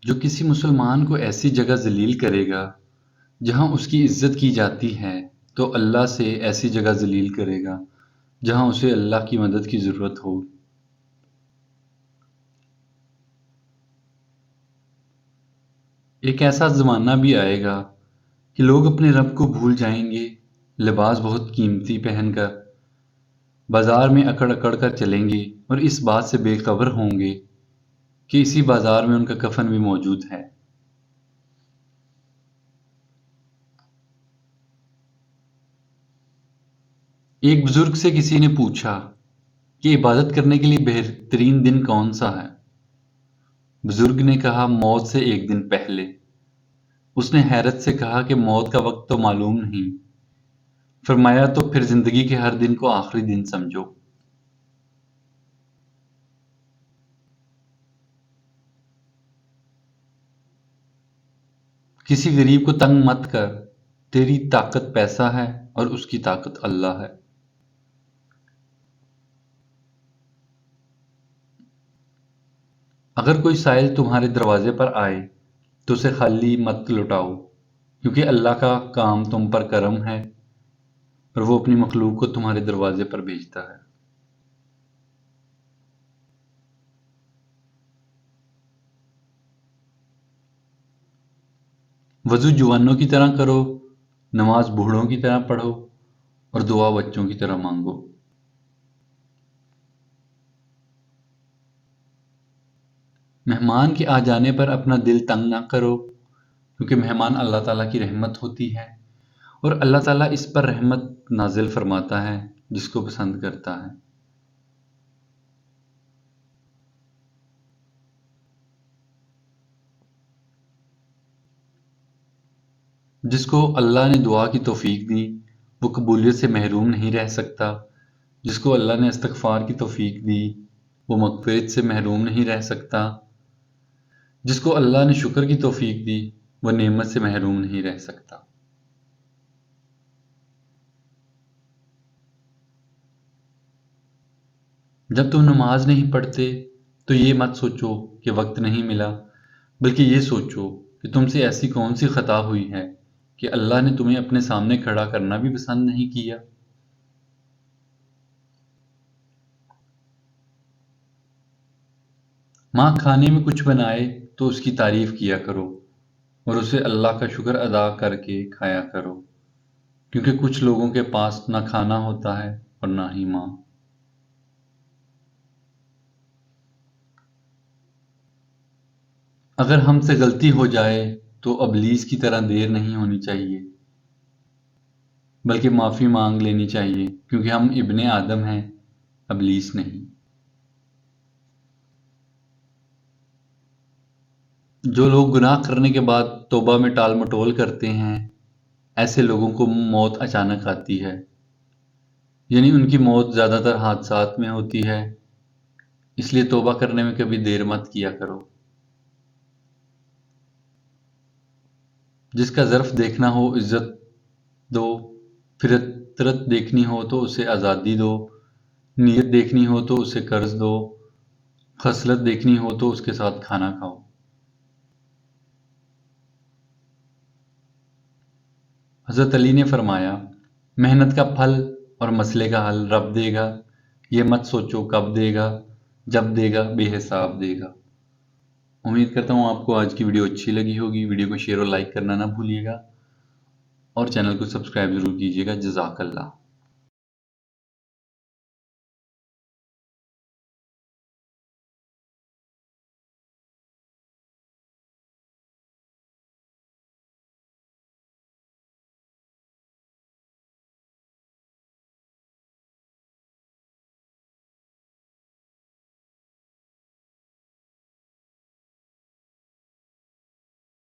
جو کسی مسلمان کو ایسی جگہ ذلیل کرے گا جہاں اس کی عزت کی جاتی ہے تو اللہ سے ایسی جگہ ذلیل کرے گا جہاں اسے اللہ کی مدد کی ضرورت ہو۔ ایک ایسا زمانہ بھی آئے گا کہ لوگ اپنے رب کو بھول جائیں گے، لباس بہت قیمتی پہن کر بازار میں اکڑ اکڑ کر چلیں گے اور اس بات سے بے خبر ہوں گے کہ اسی بازار میں ان کا کفن بھی موجود ہے۔ ایک بزرگ سے کسی نے پوچھا کہ عبادت کرنے کے لیے بہترین دن کون سا ہے؟ بزرگ نے کہا موت سے ایک دن پہلے۔ اس نے حیرت سے کہا کہ موت کا وقت تو معلوم نہیں۔ فرمایا تو پھر زندگی کے ہر دن کو آخری دن سمجھو۔ کسی غریب کو تنگ مت کر، تیری طاقت پیسہ ہے اور اس کی طاقت اللہ ہے۔ اگر کوئی سائل تمہارے دروازے پر آئے تو اسے خالی مت لوٹاؤ، کیونکہ اللہ کا کام تم پر کرم ہے اور وہ اپنی مخلوق کو تمہارے دروازے پر بھیجتا ہے۔ وضو جوانوں کی طرح کرو، نماز بوڑھوں کی طرح پڑھو اور دعا بچوں کی طرح مانگو۔ مہمان کے آ جانے پر اپنا دل تنگ نہ کرو، کیونکہ مہمان اللہ تعالیٰ کی رحمت ہوتی ہے اور اللہ تعالیٰ اس پر رحمت نازل فرماتا ہے جس کو پسند کرتا ہے۔ جس کو اللہ نے دعا کی توفیق دی وہ قبولیت سے محروم نہیں رہ سکتا، جس کو اللہ نے استغفار کی توفیق دی وہ مغفرت سے محروم نہیں رہ سکتا، جس کو اللہ نے شکر کی توفیق دی وہ نعمت سے محروم نہیں رہ سکتا۔ جب تم نماز نہیں پڑھتے تو یہ مت سوچو کہ وقت نہیں ملا، بلکہ یہ سوچو کہ تم سے ایسی کون سی خطا ہوئی ہے کہ اللہ نے تمہیں اپنے سامنے کھڑا کرنا بھی پسند نہیں کیا۔ ماں کھانے میں کچھ بنائے تو اس کی تعریف کیا کرو اور اسے اللہ کا شکر ادا کر کے کھایا کرو، کیونکہ کچھ لوگوں کے پاس نہ کھانا ہوتا ہے اور نہ ہی ماں۔ اگر ہم سے غلطی ہو جائے تو ابلیس کی طرح دیر نہیں ہونی چاہیے، بلکہ معافی مانگ لینی چاہیے، کیونکہ ہم ابن آدم ہیں، ابلیس نہیں۔ جو لوگ گناہ کرنے کے بعد توبہ میں ٹال مٹول کرتے ہیں، ایسے لوگوں کو موت اچانک آتی ہے، یعنی ان کی موت زیادہ تر حادثات میں ہوتی ہے، اس لیے توبہ کرنے میں کبھی دیر مت کیا کرو۔ جس کا ظرف دیکھنا ہو عزت دو، فطرت دیکھنی ہو تو اسے آزادی دو، نیت دیکھنی ہو تو اسے قرض دو، خصلت دیکھنی ہو تو اس کے ساتھ کھانا کھاؤ۔ حضرت علی نے فرمایا، محنت کا پھل اور مسئلے کا حل رب دے گا، یہ مت سوچو کب دے گا، جب دے گا بے حساب دے گا۔ امید کرتا ہوں آپ کو آج کی ویڈیو اچھی لگی ہوگی۔ ویڈیو کو شیئر اور لائک کرنا نہ بھولیے گا اور چینل کو سبسکرائب ضرور کیجیے گا۔ جزاک اللہ۔